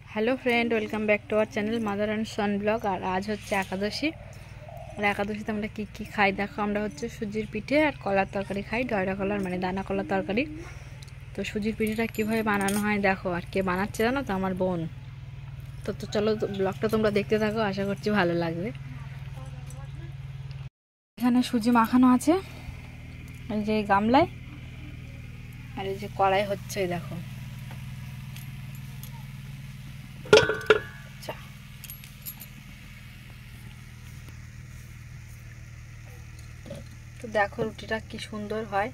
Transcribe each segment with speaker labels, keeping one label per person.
Speaker 1: Hello friend welcome back to our channel mother and son blog. और आज होच्छे एकादशी और एकादशीते आमरा की की खाई देखो। आमरा होच्छे सुजिर पिठे और कलार तरकारी खाई, डयरा कलार माने दाना कलार तरकारी। तो सुजिर पिठेटा किभाबे बानानो हय देखो। और के बानाच्छे जानो तो आमार बोन। तो चलो ब्लगटा तोमरा देखते थाको, आशा करछि भालो लागबे। एखाने सुजी माखानो आछे এই যে গামলায়, আর এই যে কড়াই হচ্ছে দেখো। তো দেখো রুটিটা কি সুন্দর হয়।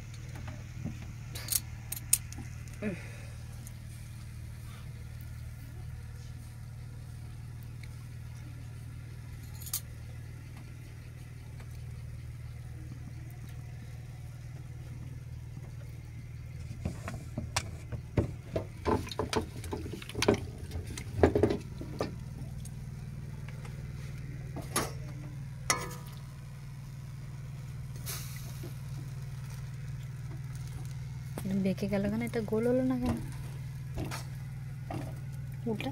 Speaker 1: বেঁকে গেল কেন? এটা গোল হলো না কেন? উল্টা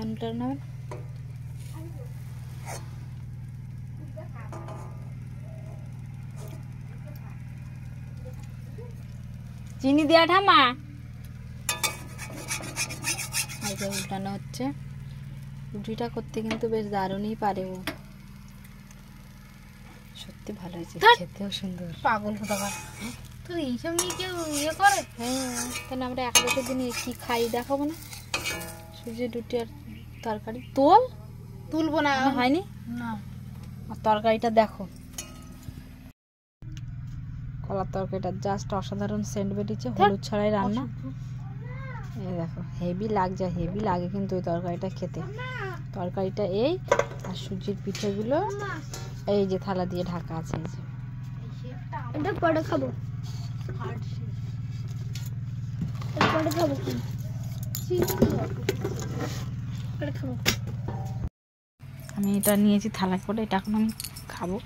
Speaker 1: উল্টা না চিনি দেয়া ঠামা। এই যে উল্টানো হচ্ছে। রুটিটা করতে কিন্তু বেশ দারুণই পারে ও, সত্যি ভালো হয়েছে, খেতেও সুন্দর। পাগল কোথাকার, তো এইসব নিয়ে কেউ ইয়ে করে? হ্যাঁ, তাহলে আমরা একাদশের দিনে কি খাই দেখাবো না? সুজির রুটি আর তরকারি। তুলবো না, হয়নি না। আর তরকারিটা দেখো, কলার তরকারিটা জাস্ট অসাধারণ সেন্ট বেরিয়েছে, হলুদ ছাড়াই রান্না। এই দেখো হেভি লাগছে, হেভি লাগে কিন্তু ওই তরকারিটা খেতে। তরকারিটা এই, আর সুজির পিঠেগুলো এই যে থালা দিয়ে ঢাকা আছে। এই যে এটা পরে খাবো, আমি এটা নিয়েছি থালা করে, এটা এখন আমি খাবো।